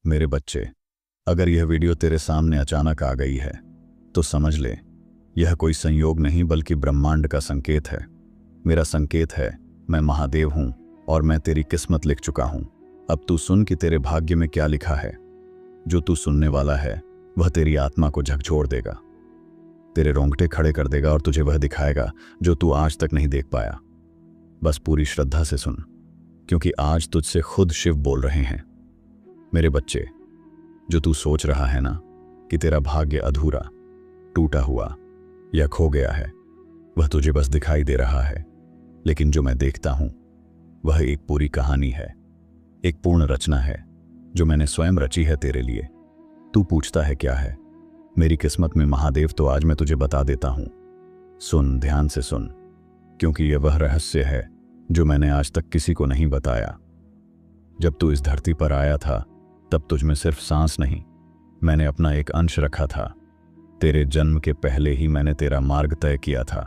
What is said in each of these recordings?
मेरे बच्चे, अगर यह वीडियो तेरे सामने अचानक आ गई है तो समझ ले, यह कोई संयोग नहीं बल्कि ब्रह्मांड का संकेत है। मेरा संकेत है, मैं महादेव हूं और मैं तेरी किस्मत लिख चुका हूं। अब तू सुन कि तेरे भाग्य में क्या लिखा है। जो तू सुनने वाला है वह तेरी आत्मा को झकझोर देगा, तेरे रोंगटे खड़े कर देगा और तुझे वह दिखाएगा जो तू आज तक नहीं देख पाया। बस पूरी श्रद्धा से सुन, क्योंकि आज तुझसे खुद शिव बोल रहे हैं। मेरे बच्चे, जो तू सोच रहा है ना कि तेरा भाग्य अधूरा, टूटा हुआ या खो गया है, वह तुझे बस दिखाई दे रहा है। लेकिन जो मैं देखता हूं वह एक पूरी कहानी है, एक पूर्ण रचना है जो मैंने स्वयं रची है तेरे लिए। तू पूछता है क्या है मेरी किस्मत में महादेव, तो आज मैं तुझे बता देता हूं। सुन, ध्यान से सुन, क्योंकि यह वह रहस्य है जो मैंने आज तक किसी को नहीं बताया। जब तू इस धरती पर आया था तब तुझ में सिर्फ सांस नहीं, मैंने अपना एक अंश रखा था। तेरे जन्म के पहले ही मैंने तेरा मार्ग तय किया था।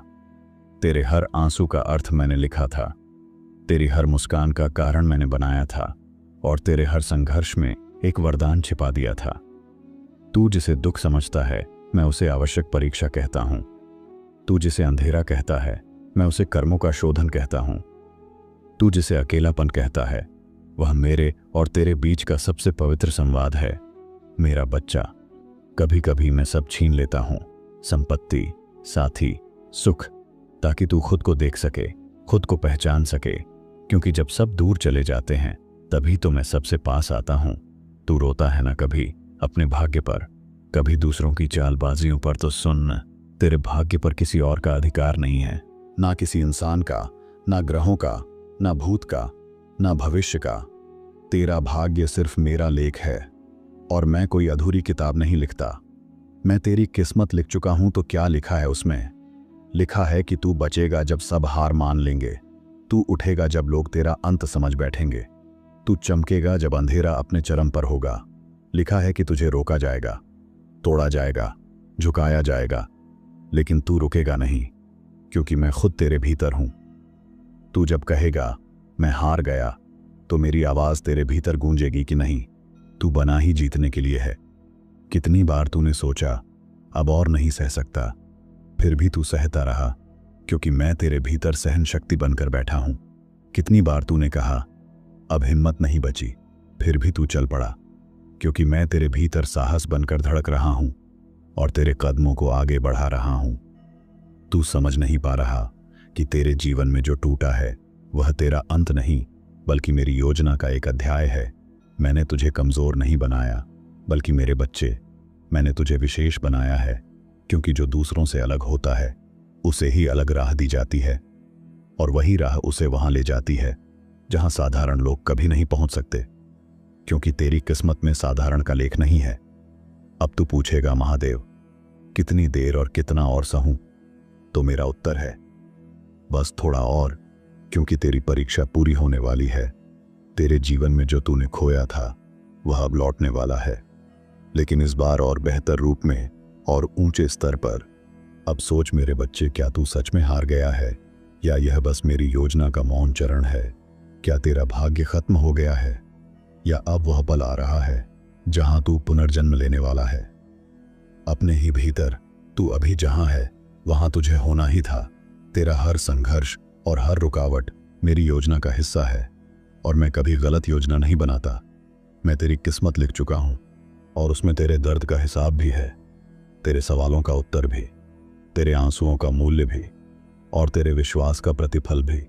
तेरे हर आंसू का अर्थ मैंने लिखा था, तेरी हर मुस्कान का कारण मैंने बनाया था और तेरे हर संघर्ष में एक वरदान छिपा दिया था। तू जिसे दुख समझता है मैं उसे आवश्यक परीक्षा कहता हूं। तू जिसे अंधेरा कहता है मैं उसे कर्मों का शोधन कहता हूं। तू जिसे अकेलापन कहता है वह मेरे और तेरे बीच का सबसे पवित्र संवाद है। मेरा बच्चा, कभी कभी मैं सब छीन लेता हूं, संपत्ति, साथी, सुख, ताकि तू खुद को देख सके, खुद को पहचान सके। क्योंकि जब सब दूर चले जाते हैं तभी तो मैं सबसे पास आता हूं। तू रोता है ना कभी अपने भाग्य पर, कभी दूसरों की चालबाजियों पर, तो सुन, तेरे भाग्य पर किसी और का अधिकार नहीं है, ना किसी इंसान का, ना ग्रहों का, ना भूत का, ना भविष्य का। तेरा भाग्य सिर्फ मेरा लेख है और मैं कोई अधूरी किताब नहीं लिखता। मैं तेरी किस्मत लिख चुका हूं। तो क्या लिखा है उसमें? लिखा है कि तू बचेगा जब सब हार मान लेंगे, तू उठेगा जब लोग तेरा अंत समझ बैठेंगे, तू चमकेगा जब अंधेरा अपने चरम पर होगा। लिखा है कि तुझे रोका जाएगा, तोड़ा जाएगा, झुकाया जाएगा, लेकिन तू रुकेगा नहीं, क्योंकि मैं खुद तेरे भीतर हूं। तू जब कहेगा मैं हार गया, तो मेरी आवाज तेरे भीतर गूंजेगी कि नहीं, तू बना ही जीतने के लिए है। कितनी बार तूने सोचा अब और नहीं सह सकता, फिर भी तू सहता रहा, क्योंकि मैं तेरे भीतर सहन शक्ति बनकर बैठा हूं। कितनी बार तूने कहा अब हिम्मत नहीं बची, फिर भी तू चल पड़ा, क्योंकि मैं तेरे भीतर साहस बनकर धड़क रहा हूं और तेरे कदमों को आगे बढ़ा रहा हूं। तू समझ नहीं पा रहा कि तेरे जीवन में जो टूटा है वह तेरा अंत नहीं, बल्कि मेरी योजना का एक अध्याय है। मैंने तुझे कमजोर नहीं बनाया, बल्कि मेरे बच्चे, मैंने तुझे विशेष बनाया है, क्योंकि जो दूसरों से अलग होता है उसे ही अलग राह दी जाती है, और वही राह उसे वहां ले जाती है जहां साधारण लोग कभी नहीं पहुंच सकते। क्योंकि तेरी किस्मत में साधारण का लेख नहीं है। अब तू पूछेगा महादेव, कितनी देर और कितना और सहूं? तो मेरा उत्तर है, बस थोड़ा और, क्योंकि तेरी परीक्षा पूरी होने वाली है। तेरे जीवन में जो तूने खोया था वह अब लौटने वाला है, लेकिन इस बार और बेहतर रूप में और ऊंचे स्तर पर। अब सोच मेरे बच्चे, क्या तू सच में हार गया है या यह बस मेरी योजना का मौन चरण है? क्या तेरा भाग्य खत्म हो गया है या अब वह पल आ रहा है जहां तू पुनर्जन्म लेने वाला है? अपने ही भीतर तू अभी जहां है वहां तुझे होना ही था। तेरा हर संघर्ष और हर रुकावट मेरी योजना का हिस्सा है, और मैं कभी गलत योजना नहीं बनाता। मैं तेरी किस्मत लिख चुका हूं और उसमें तेरे दर्द का हिसाब भी है, तेरे सवालों का उत्तर भी, तेरे आंसुओं का मूल्य भी और तेरे विश्वास का प्रतिफल भी।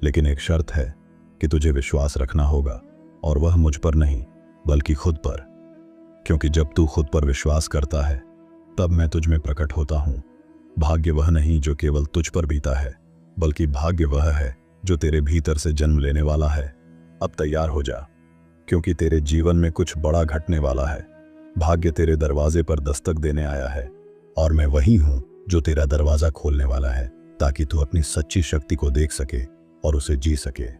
लेकिन एक शर्त है कि तुझे विश्वास रखना होगा, और वह मुझ पर नहीं बल्कि खुद पर। क्योंकि जब तू खुद पर विश्वास करता है तब मैं तुझ में प्रकट होता हूं। भाग्य वह नहीं जो केवल तुझ पर बीता है, बल्कि भाग्य वह है जो तेरे भीतर से जन्म लेने वाला है। अब तैयार हो जा, क्योंकि तेरे जीवन में कुछ बड़ा घटने वाला है। भाग्य तेरे दरवाजे पर दस्तक देने आया है, और मैं वही हूं जो तेरा दरवाजा खोलने वाला है, ताकि तू अपनी सच्ची शक्ति को देख सके और उसे जी सके।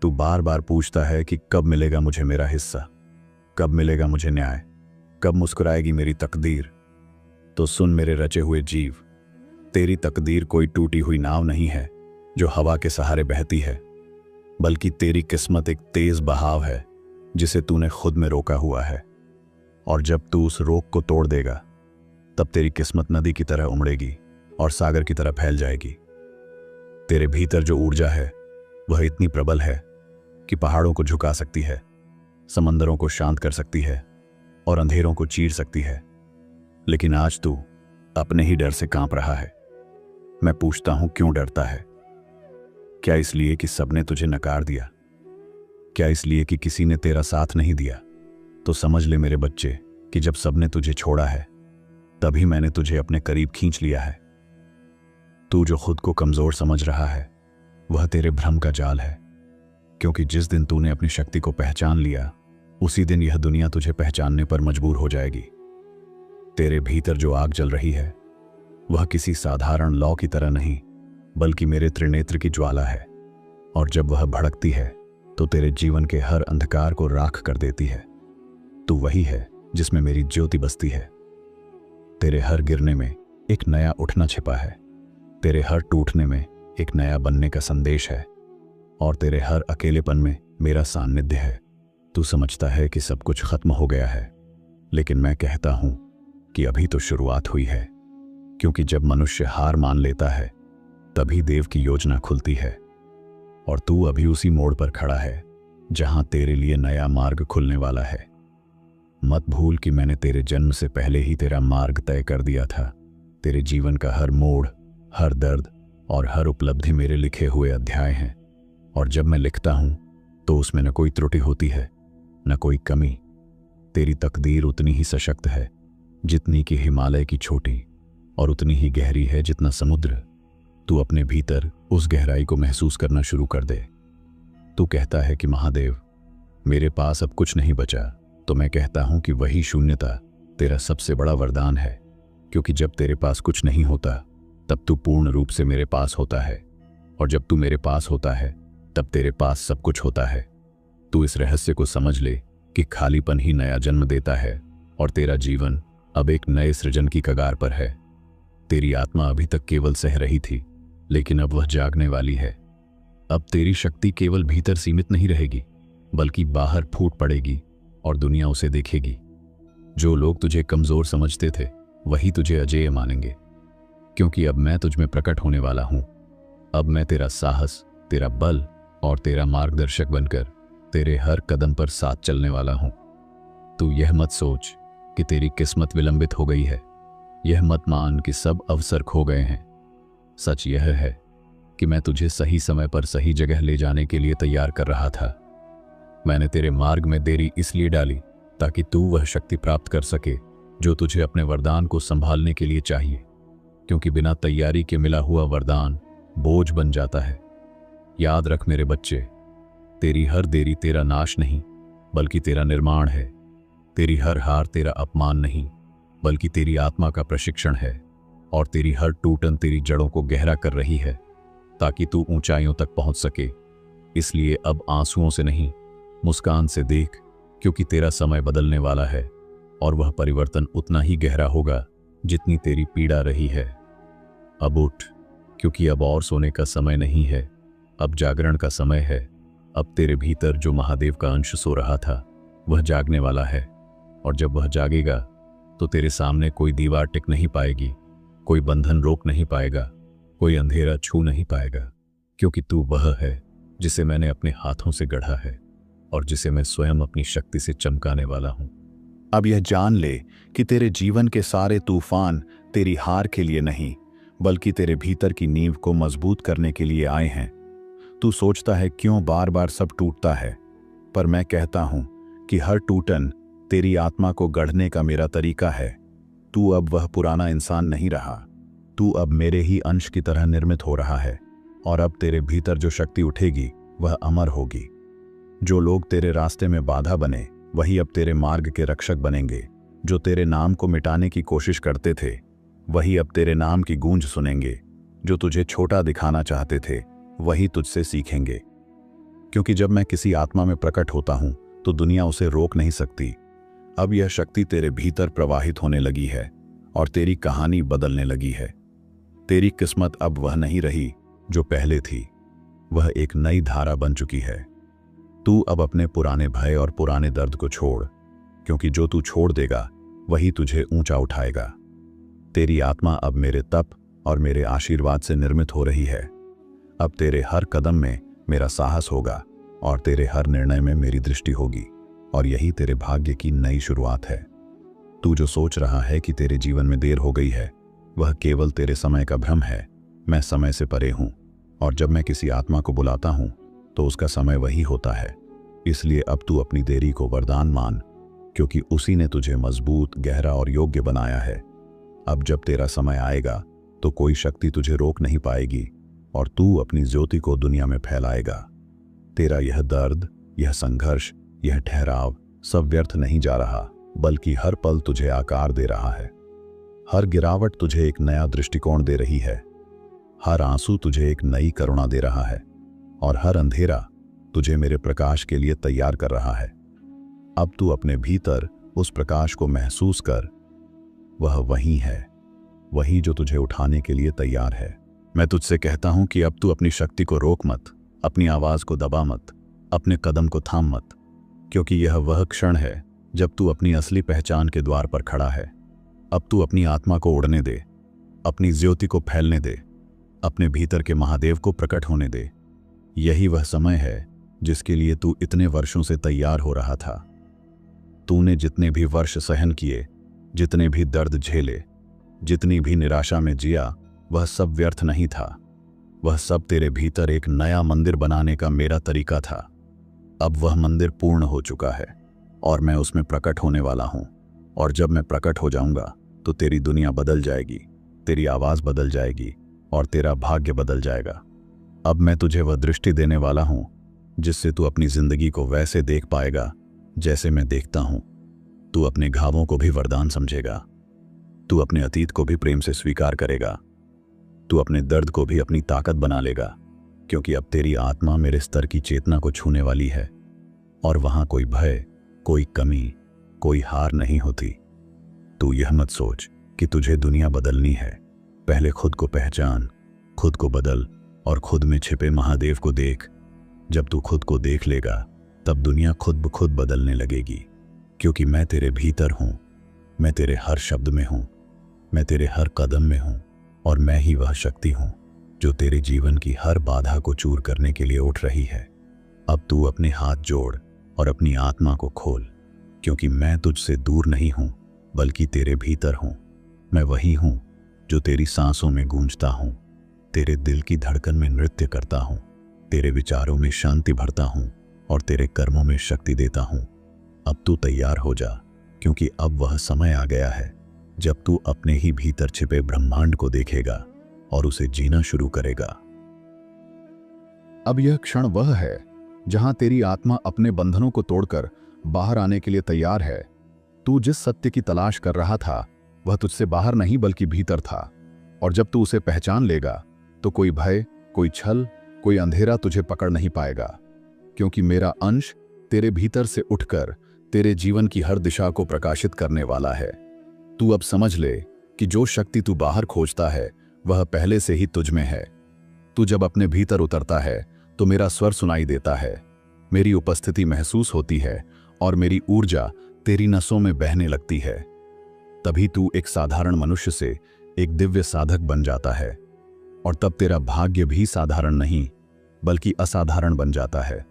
तू बार बार पूछता है कि कब मिलेगा मुझे मेरा हिस्सा, कब मिलेगा मुझे न्याय, कब मुस्कुराएगी मेरी तकदीर। तो सुन मेरे रचे हुए जीव, तेरी तकदीर कोई टूटी हुई नाव नहीं है जो हवा के सहारे बहती है, बल्कि तेरी किस्मत एक तेज बहाव है जिसे तूने खुद में रोका हुआ है। और जब तू उस रोक को तोड़ देगा, तब तेरी किस्मत नदी की तरह उमड़ेगी और सागर की तरह फैल जाएगी। तेरे भीतर जो ऊर्जा है वह इतनी प्रबल है कि पहाड़ों को झुका सकती है, समंदरों को शांत कर सकती है और अंधेरों को चीर सकती है। लेकिन आज तू अपने ही डर से कांप रहा है। मैं पूछता हूं, क्यों डरता है? क्या इसलिए कि सबने तुझे नकार दिया? क्या इसलिए कि किसी ने तेरा साथ नहीं दिया? तो समझ ले मेरे बच्चे कि जब सबने तुझे छोड़ा है, तभी मैंने तुझे अपने करीब खींच लिया है। तू जो खुद को कमजोर समझ रहा है, वह तेरे भ्रम का जाल है। क्योंकि जिस दिन तूने अपनी शक्ति को पहचान लिया, उसी दिन यह दुनिया तुझे पहचानने पर मजबूर हो जाएगी। तेरे भीतर जो आग जल रही है, वह किसी साधारण लौ की तरह नहीं, बल्कि मेरे त्रिनेत्र की ज्वाला है। और जब वह भड़कती है तो तेरे जीवन के हर अंधकार को राख कर देती है। तू वही है जिसमें मेरी ज्योति बसती है। तेरे हर गिरने में एक नया उठना छिपा है, तेरे हर टूटने में एक नया बनने का संदेश है, और तेरे हर अकेलेपन में मेरा सान्निध्य है। तू समझता है कि सब कुछ खत्म हो गया है, लेकिन मैं कहता हूं कि अभी तो शुरुआत हुई है। क्योंकि जब मनुष्य हार मान लेता है, तभी देव की योजना खुलती है। और तू अभी उसी मोड़ पर खड़ा है जहां तेरे लिए नया मार्ग खुलने वाला है। मत भूल कि मैंने तेरे जन्म से पहले ही तेरा मार्ग तय कर दिया था। तेरे जीवन का हर मोड़, हर दर्द और हर उपलब्धि मेरे लिखे हुए अध्याय हैं। और जब मैं लिखता हूं तो उसमें न कोई त्रुटि होती है, न कोई कमी। तेरी तकदीर उतनी ही सशक्त है जितनी कि हिमालय की छोटी, और उतनी ही गहरी है जितना समुद्र। तू अपने भीतर उस गहराई को महसूस करना शुरू कर दे। तू कहता है कि महादेव, मेरे पास अब कुछ नहीं बचा। तो मैं कहता हूं कि वही शून्यता तेरा सबसे बड़ा वरदान है। क्योंकि जब तेरे पास कुछ नहीं होता, तब तू पूर्ण रूप से मेरे पास होता है। और जब तू मेरे पास होता है, तब तेरे पास सब कुछ होता है। तू इस रहस्य को समझ ले कि खालीपन ही नया जन्म देता है, और तेरा जीवन अब एक नए सृजन की कगार पर है। तेरी आत्मा अभी तक केवल सह रही थी, लेकिन अब वह जागने वाली है। अब तेरी शक्ति केवल भीतर सीमित नहीं रहेगी, बल्कि बाहर फूट पड़ेगी और दुनिया उसे देखेगी। जो लोग तुझे कमजोर समझते थे, वही तुझे अजेय मानेंगे। क्योंकि अब मैं तुझ में प्रकट होने वाला हूं। अब मैं तेरा साहस, तेरा बल और तेरा मार्गदर्शक बनकर तेरे हर कदम पर साथ चलने वाला हूं। तू यह मत सोच कि तेरी किस्मत विलंबित हो गई है। यह मत मान कि सब अवसर खो गए हैं। सच यह है कि मैं तुझे सही समय पर सही जगह ले जाने के लिए तैयार कर रहा था। मैंने तेरे मार्ग में देरी इसलिए डाली ताकि तू वह शक्ति प्राप्त कर सके जो तुझे अपने वरदान को संभालने के लिए चाहिए। क्योंकि बिना तैयारी के मिला हुआ वरदान बोझ बन जाता है। याद रख मेरे बच्चे, तेरी हर देरी तेरा नाश नहीं, बल्कि तेरा निर्माण है। तेरी हर हार तेरा अपमान नहीं, बल्कि तेरी आत्मा का प्रशिक्षण है। और तेरी हर टूटन तेरी जड़ों को गहरा कर रही है, ताकि तू ऊंचाइयों तक पहुंच सके। इसलिए अब आंसुओं से नहीं, मुस्कान से देख, क्योंकि तेरा समय बदलने वाला है, और वह परिवर्तन उतना ही गहरा होगा जितनी तेरी पीड़ा रही है। अब उठ, क्योंकि अब और सोने का समय नहीं है, अब जागरण का समय है। अब तेरे भीतर जो महादेव का अंश सो रहा था, वह जागने वाला है। और जब वह जागेगा तो तेरे सामने कोई दीवार टिक नहीं पाएगी, कोई बंधन रोक नहीं पाएगा, कोई अंधेरा छू नहीं पाएगा। क्योंकि तू वह है जिसे मैंने अपने हाथों से गढ़ा है, और जिसे मैं स्वयं अपनी शक्ति से चमकाने वाला हूं। अब यह जान ले कि तेरे जीवन के सारे तूफान तेरी हार के लिए नहीं, बल्कि तेरे भीतर की नींव को मजबूत करने के लिए आए हैं। तू सोचता है क्यों बार बार सब टूटता है, पर मैं कहता हूं कि हर टूटन तेरी आत्मा को गढ़ने का मेरा तरीका है। तू अब वह पुराना इंसान नहीं रहा, तू अब मेरे ही अंश की तरह निर्मित हो रहा है। और अब तेरे भीतर जो शक्ति उठेगी वह अमर होगी। जो लोग तेरे रास्ते में बाधा बने, वही अब तेरे मार्ग के रक्षक बनेंगे। जो तेरे नाम को मिटाने की कोशिश करते थे, वही अब तेरे नाम की गूंज सुनेंगे। जो तुझे छोटा दिखाना चाहते थे, वही तुझसे सीखेंगे। क्योंकि जब मैं किसी आत्मा में प्रकट होता हूं तो दुनिया उसे रोक नहीं सकती। अब यह शक्ति तेरे भीतर प्रवाहित होने लगी है, और तेरी कहानी बदलने लगी है। तेरी किस्मत अब वह नहीं रही जो पहले थी, वह एक नई धारा बन चुकी है। तू अब अपने पुराने भय और पुराने दर्द को छोड़, क्योंकि जो तू छोड़ देगा वही तुझे ऊंचा उठाएगा। तेरी आत्मा अब मेरे तप और मेरे आशीर्वाद से निर्मित हो रही है। अब तेरे हर कदम में मेरा साहस होगा और तेरे हर निर्णय में मेरी दृष्टि होगी, और यही तेरे भाग्य की नई शुरुआत है। तू जो सोच रहा है कि तेरे जीवन में देर हो गई है, वह केवल तेरे समय का भ्रम है। मैं समय से परे हूं, और जब मैं किसी आत्मा को बुलाता हूं तो उसका समय वही होता है। इसलिए अब तू अपनी देरी को वरदान मान, क्योंकि उसी ने तुझे मजबूत, गहरा और योग्य बनाया है। अब जब तेरा समय आएगा तो कोई शक्ति तुझे रोक नहीं पाएगी, और तू अपनी ज्योति को दुनिया में फैलाएगा। तेरा यह दर्द, यह संघर्ष, यह ठहराव सब व्यर्थ नहीं जा रहा, बल्कि हर पल तुझे आकार दे रहा है। हर गिरावट तुझे एक नया दृष्टिकोण दे रही है, हर आंसू तुझे एक नई करुणा दे रहा है, और हर अंधेरा तुझे मेरे प्रकाश के लिए तैयार कर रहा है। अब तू अपने भीतर उस प्रकाश को महसूस कर। वह वही है, वही जो तुझे उठाने के लिए तैयार है। मैं तुझसे कहता हूं कि अब तू अपनी शक्ति को रोक मत, अपनी आवाज को दबा मत, अपने कदम को थाम मत, क्योंकि यह वह क्षण है जब तू अपनी असली पहचान के द्वार पर खड़ा है। अब तू अपनी आत्मा को उड़ने दे, अपनी ज्योति को फैलने दे, अपने भीतर के महादेव को प्रकट होने दे। यही वह समय है जिसके लिए तू इतने वर्षों से तैयार हो रहा था। तूने जितने भी वर्ष सहन किए, जितने भी दर्द झेले, जितनी भी निराशा में जिया, वह सब व्यर्थ नहीं था। वह सब तेरे भीतर एक नया मंदिर बनाने का मेरा तरीका था। अब वह मंदिर पूर्ण हो चुका है और मैं उसमें प्रकट होने वाला हूं। और जब मैं प्रकट हो जाऊंगा तो तेरी दुनिया बदल जाएगी, तेरी आवाज बदल जाएगी और तेरा भाग्य बदल जाएगा। अब मैं तुझे वह दृष्टि देने वाला हूं जिससे तू अपनी जिंदगी को वैसे देख पाएगा जैसे मैं देखता हूं। तू अपने घावों को भी वरदान समझेगा, तू अपने अतीत को भी प्रेम से स्वीकार करेगा, तू अपने दर्द को भी अपनी ताकत बना लेगा, क्योंकि अब तेरी आत्मा मेरे स्तर की चेतना को छूने वाली है और वहां कोई भय, कोई कमी, कोई हार नहीं होती। तू यह मत सोच कि तुझे दुनिया बदलनी है। पहले खुद को पहचान, खुद को बदल और खुद में छिपे महादेव को देख। जब तू खुद को देख लेगा तब दुनिया खुद ब खुद बदलने लगेगी, क्योंकि मैं तेरे भीतर हूं, मैं तेरे हर शब्द में हूं, मैं तेरे हर कदम में हूं, और मैं ही वह शक्ति हूं जो तेरे जीवन की हर बाधा को चूर करने के लिए उठ रही है। अब तू अपने हाथ जोड़ और अपनी आत्मा को खोल, क्योंकि मैं तुझसे दूर नहीं हूं, बल्कि तेरे भीतर हूं। मैं वही हूं जो तेरी सांसों में गूंजता हूं, तेरे दिल की धड़कन में नृत्य करता हूं, तेरे विचारों में शांति भरता हूं और तेरे कर्मों में शक्ति देता हूं। अब तू तैयार हो जा, क्योंकि अब वह समय आ गया है जब तू अपने ही भीतर छिपे ब्रह्मांड को देखेगा और उसे जीना शुरू करेगा। अब यह क्षण वह है जहां तेरी आत्मा अपने बंधनों को तोड़कर बाहर आने के लिए तैयार है। तू जिस सत्य की तलाश कर रहा था वह तुझसे बाहर नहीं बल्कि भीतर था, और जब तू उसे पहचान लेगा तो कोई भय, कोई छल, कोई अंधेरा तुझे पकड़ नहीं पाएगा, क्योंकि मेरा अंश तेरे भीतर से उठकर तेरे जीवन की हर दिशा को प्रकाशित करने वाला है। तू अब समझ ले कि जो शक्ति तू बाहर खोजता है वह पहले से ही तुझ में है। तू जब अपने भीतर उतरता है तो मेरा स्वर सुनाई देता है, मेरी उपस्थिति महसूस होती है और मेरी ऊर्जा तेरी नसों में बहने लगती है। तभी तू एक साधारण मनुष्य से एक दिव्य साधक बन जाता है, और तब तेरा भाग्य भी साधारण नहीं बल्कि असाधारण बन जाता है।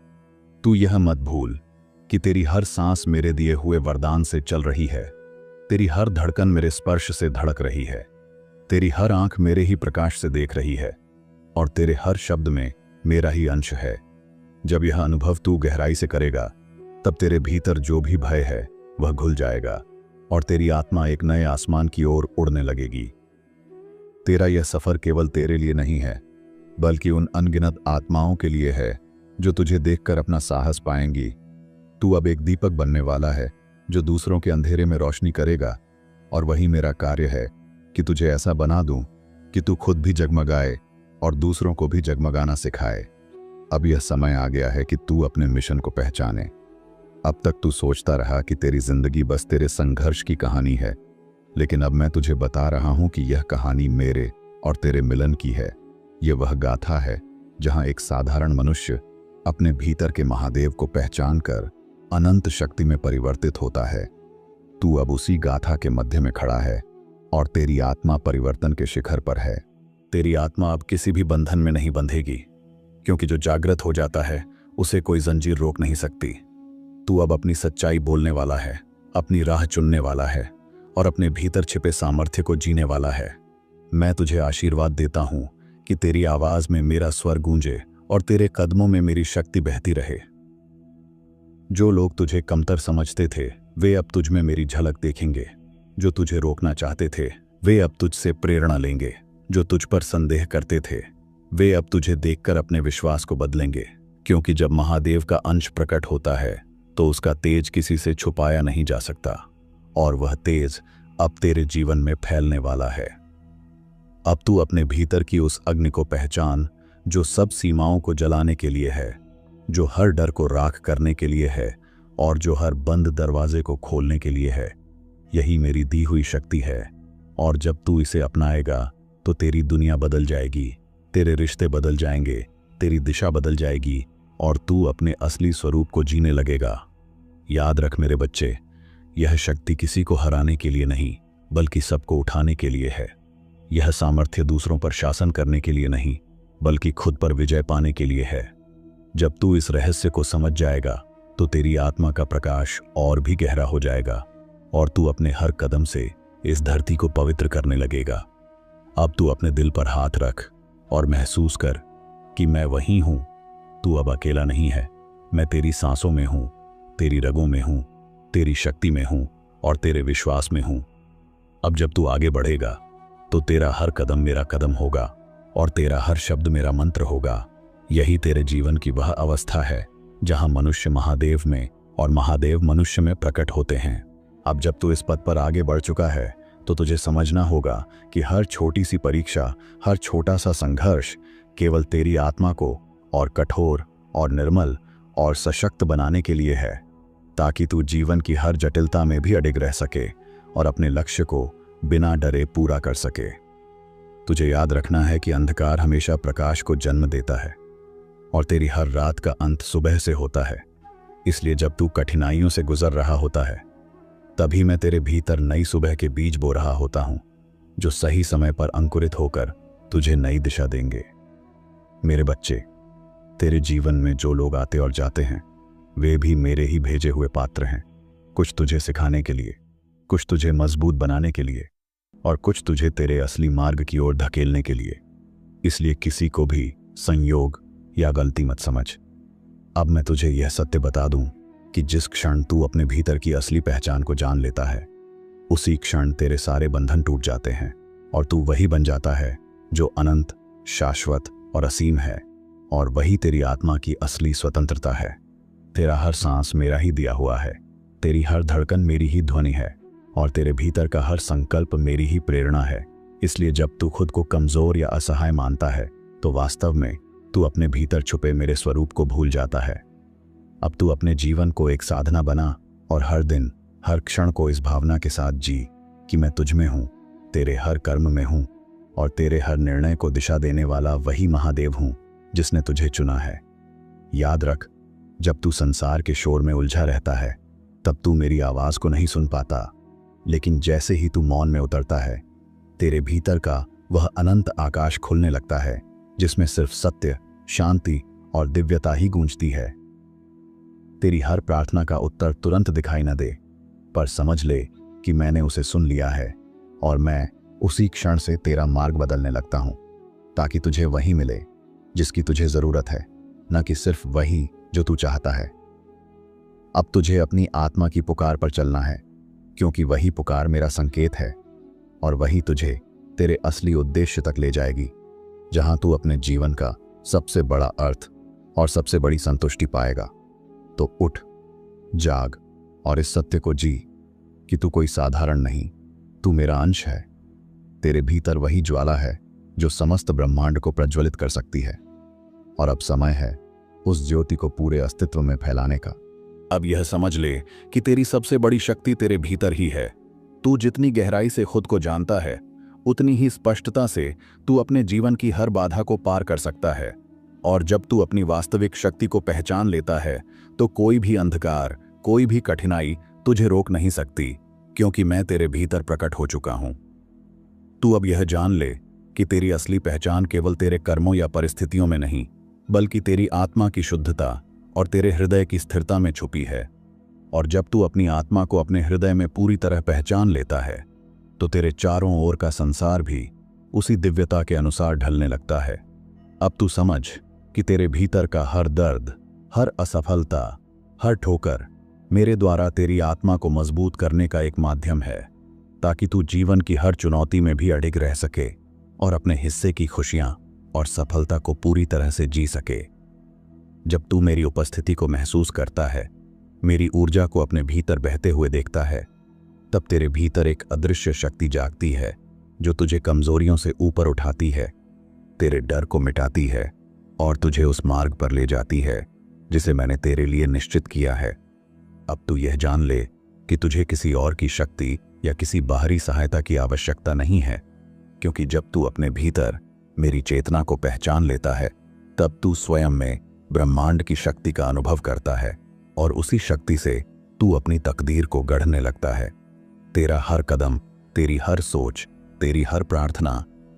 तू यह मत भूल कि तेरी हर सांस मेरे दिए हुए वरदान से चल रही है, तेरी हर धड़कन मेरे स्पर्श से धड़क रही है, तेरी हर आंख मेरे ही प्रकाश से देख रही है, और तेरे हर शब्द में मेरा ही अंश है। जब यह अनुभव तू गहराई से करेगा तब तेरे भीतर जो भी भय है वह घुल जाएगा और तेरी आत्मा एक नए आसमान की ओर उड़ने लगेगी। तेरा यह सफर केवल तेरे लिए नहीं है, बल्कि उन अनगिनत आत्माओं के लिए है जो तुझे देखकर अपना साहस पाएंगी। तू अब एक दीपक बनने वाला है जो दूसरों के अंधेरे में रोशनी करेगा, और वही मेरा कार्य है कि तुझे ऐसा बना दूं कि तू खुद भी जगमगाए और दूसरों को भी जगमगाना सिखाए। अब यह समय आ गया है कि तू अपने मिशन को पहचाने। अब तक तू सोचता रहा कि तेरी जिंदगी बस तेरे संघर्ष की कहानी है, लेकिन अब मैं तुझे बता रहा हूं कि यह कहानी मेरे और तेरे मिलन की है। यह वह गाथा है जहां एक साधारण मनुष्य अपने भीतर के महादेव को पहचान कर अनंत शक्ति में परिवर्तित होता है। तू अब उसी गाथा के मध्य में खड़ा है और तेरी आत्मा परिवर्तन के शिखर पर है। तेरी आत्मा अब किसी भी बंधन में नहीं बंधेगी, क्योंकि जो जागृत हो जाता है उसे कोई जंजीर रोक नहीं सकती। तू अब अपनी सच्चाई बोलने वाला है, अपनी राह चुनने वाला है और अपने भीतर छिपे सामर्थ्य को जीने वाला है। मैं तुझे आशीर्वाद देता हूं कि तेरी आवाज में मेरा स्वर गूंजे और तेरे कदमों में मेरी शक्ति बहती रहे। जो लोग तुझे कमतर समझते थे वे अब तुझ में मेरी झलक देखेंगे। जो तुझे रोकना चाहते थे वे अब तुझसे प्रेरणा लेंगे। जो तुझ पर संदेह करते थे वे अब तुझे देखकर अपने विश्वास को बदलेंगे, क्योंकि जब महादेव का अंश प्रकट होता है तो उसका तेज किसी से छुपाया नहीं जा सकता और वह तेज अब तेरे जीवन में फैलने वाला है। अब तू अपने भीतर की उस अग्नि को पहचान जो सब सीमाओं को जलाने के लिए है, जो हर डर को राख करने के लिए है और जो हर बंद दरवाजे को खोलने के लिए है। यही मेरी दी हुई शक्ति है और जब तू इसे अपनाएगा तो तेरी दुनिया बदल जाएगी, तेरे रिश्ते बदल जाएंगे, तेरी दिशा बदल जाएगी और तू अपने असली स्वरूप को जीने लगेगा। याद रख मेरे बच्चे, यह शक्ति किसी को हराने के लिए नहीं बल्कि सबको उठाने के लिए है। यह सामर्थ्य दूसरों पर शासन करने के लिए नहीं बल्कि खुद पर विजय पाने के लिए है। जब तू इस रहस्य को समझ जाएगा तो तेरी आत्मा का प्रकाश और भी गहरा हो जाएगा और तू अपने हर कदम से इस धरती को पवित्र करने लगेगा। अब तू अपने दिल पर हाथ रख और महसूस कर कि मैं वही हूं। तू अब अकेला नहीं है। मैं तेरी सांसों में हूं, तेरी रगों में हूं, तेरी शक्ति में हूं और तेरे विश्वास में हूं। अब जब तू आगे बढ़ेगा तो तेरा हर कदम मेरा कदम होगा और तेरा हर शब्द मेरा मंत्र होगा। यही तेरे जीवन की वह अवस्था है जहां मनुष्य महादेव में और महादेव मनुष्य में प्रकट होते हैं। अब जब तू इस पथ पर आगे बढ़ चुका है तो तुझे समझना होगा कि हर छोटी सी परीक्षा, हर छोटा सा संघर्ष केवल तेरी आत्मा को और कठोर और निर्मल और सशक्त बनाने के लिए है, ताकि तू जीवन की हर जटिलता में भी अडिग रह सके और अपने लक्ष्य को बिना डरे पूरा कर सके। तुझे याद रखना है कि अंधकार हमेशा प्रकाश को जन्म देता है और तेरी हर रात का अंत सुबह से होता है। इसलिए जब तू कठिनाइयों से गुजर रहा होता है तभी मैं तेरे भीतर नई सुबह के बीज बो रहा होता हूं, जो सही समय पर अंकुरित होकर तुझे नई दिशा देंगे। मेरे बच्चे, तेरे जीवन में जो लोग आते और जाते हैं वे भी मेरे ही भेजे हुए पात्र हैं। कुछ तुझे सिखाने के लिए, कुछ तुझे मजबूत बनाने के लिए और कुछ तुझे तेरे असली मार्ग की ओर धकेलने के लिए। इसलिए किसी को भी संयोग या गलती मत समझ। अब मैं तुझे यह सत्य बता दूं कि जिस क्षण तू अपने भीतर की असली पहचान को जान लेता है उसी क्षण तेरे सारे बंधन टूट जाते हैं और तू वही बन जाता है जो अनंत, शाश्वत और असीम है। और वही तेरी आत्मा की असली स्वतंत्रता है। तेरा हर सांस मेरा ही दिया हुआ है, तेरी हर धड़कन मेरी ही ध्वनि है और तेरे भीतर का हर संकल्प मेरी ही प्रेरणा है। इसलिए जब तू खुद को कमजोर या असहाय मानता है तो वास्तव में तू अपने भीतर छुपे मेरे स्वरूप को भूल जाता है। अब तू अपने जीवन को एक साधना बना और हर दिन, हर क्षण को इस भावना के साथ जी कि मैं तुझ में हूं, तेरे हर कर्म में हूं और तेरे हर निर्णय को दिशा देने वाला वही महादेव हूं जिसने तुझे चुना है। याद रख, जब तू संसार के शोर में उलझा रहता है तब तू मेरी आवाज को नहीं सुन पाता, लेकिन जैसे ही तू मौन में उतरता है तेरे भीतर का वह अनंत आकाश खुलने लगता है जिसमें सिर्फ सत्य, शांति और दिव्यता ही गूंजती है। तेरी हर प्रार्थना का उत्तर तुरंत दिखाई न दे, पर समझ ले कि मैंने उसे सुन लिया है और मैं उसी क्षण से तेरा मार्ग बदलने लगता हूं, ताकि तुझे वही मिले जिसकी तुझे जरूरत है, न कि सिर्फ वही जो तू चाहता है। अब तुझे अपनी आत्मा की पुकार पर चलना है, क्योंकि वही पुकार मेरा संकेत है और वही तुझे तेरे असली उद्देश्य तक ले जाएगी, जहां तू अपने जीवन का सबसे बड़ा अर्थ और सबसे बड़ी संतुष्टि पाएगा। तो उठ, जाग और इस सत्य को जी कि तू कोई साधारण नहीं, तू मेरा अंश है। तेरे भीतर वही ज्वाला है जो समस्त ब्रह्मांड को प्रज्वलित कर सकती है और अब समय है उस ज्योति को पूरे अस्तित्व में फैलाने का। अब यह समझ ले कि तेरी सबसे बड़ी शक्ति तेरे भीतर ही है। तू जितनी गहराई से खुद को जानता है उतनी ही स्पष्टता से तू अपने जीवन की हर बाधा को पार कर सकता है। और जब तू अपनी वास्तविक शक्ति को पहचान लेता है तो कोई भी अंधकार, कोई भी कठिनाई तुझे रोक नहीं सकती, क्योंकि मैं तेरे भीतर प्रकट हो चुका हूं। तू अब यह जान ले कि तेरी असली पहचान केवल तेरे कर्मों या परिस्थितियों में नहीं, बल्कि तेरी आत्मा की शुद्धता और तेरे हृदय की स्थिरता में छुपी है। और जब तू अपनी आत्मा को अपने हृदय में पूरी तरह पहचान लेता है तो तेरे चारों ओर का संसार भी उसी दिव्यता के अनुसार ढलने लगता है। अब तू समझ कि तेरे भीतर का हर दर्द, हर असफलता, हर ठोकर मेरे द्वारा तेरी आत्मा को मजबूत करने का एक माध्यम है, ताकि तू जीवन की हर चुनौती में भी अडिग रह सके और अपने हिस्से की खुशियां और सफलता को पूरी तरह से जी सके। जब तू मेरी उपस्थिति को महसूस करता है, मेरी ऊर्जा को अपने भीतर बहते हुए देखता है, तब तेरे भीतर एक अदृश्य शक्ति जागती है जो तुझे कमजोरियों से ऊपर उठाती है, तेरे डर को मिटाती है और तुझे उस मार्ग पर ले जाती है जिसे मैंने तेरे लिए निश्चित किया है। अब तू यह जान ले कि तुझे किसी और की शक्ति या किसी बाहरी सहायता की आवश्यकता नहीं है, क्योंकि जब तू अपने भीतर मेरी चेतना को पहचान लेता है तब तू स्वयं में ब्रह्मांड की शक्ति का अनुभव करता है और उसी शक्ति से तू अपनी तकदीर को गढ़ने लगता है। तेरा हर कदम, तेरी हर सोच, तेरी हर प्रार्थना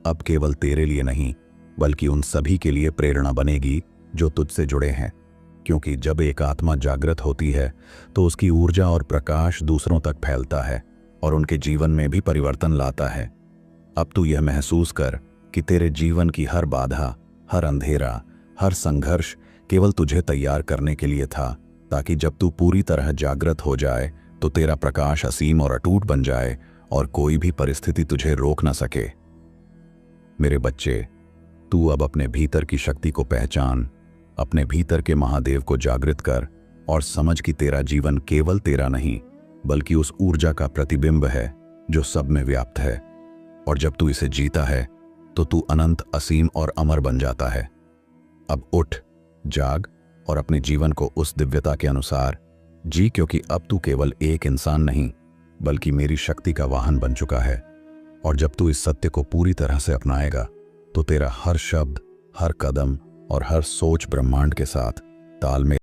अब केवल तेरे लिए नहीं, बल्कि उन सभी के लिए प्रेरणा बनेगी जो तुझसे जुड़े हैं, क्योंकि जब एक आत्मा जागृत होती है तो उसकी ऊर्जा और प्रकाश दूसरों तक फैलता है और उनके जीवन में भी परिवर्तन लाता है। अब तू यह महसूस कर कि तेरे जीवन की हर बाधा, हर अंधेरा, हर संघर्ष केवल तुझे तैयार करने के लिए था, ताकि जब तू पूरी तरह जागृत हो जाए तो तेरा प्रकाश असीम और अटूट बन जाए और कोई भी परिस्थिति तुझे रोक न सके। मेरे बच्चे, तू अब अपने भीतर की शक्ति को पहचान, अपने भीतर के महादेव को जागृत कर और समझ कि तेरा जीवन केवल तेरा नहीं, बल्कि उस ऊर्जा का प्रतिबिंब है जो सब में व्याप्त है। और जब तू इसे जीता है तो तू अनंत, असीम और अमर बन जाता है। अब उठ, जाग और अपने जीवन को उस दिव्यता के अनुसार जी, क्योंकि अब तू केवल एक इंसान नहीं, बल्कि मेरी शक्ति का वाहन बन चुका है। और जब तू इस सत्य को पूरी तरह से अपनाएगा तो तेरा हर शब्द, हर कदम और हर सोच ब्रह्मांड के साथ तालमेल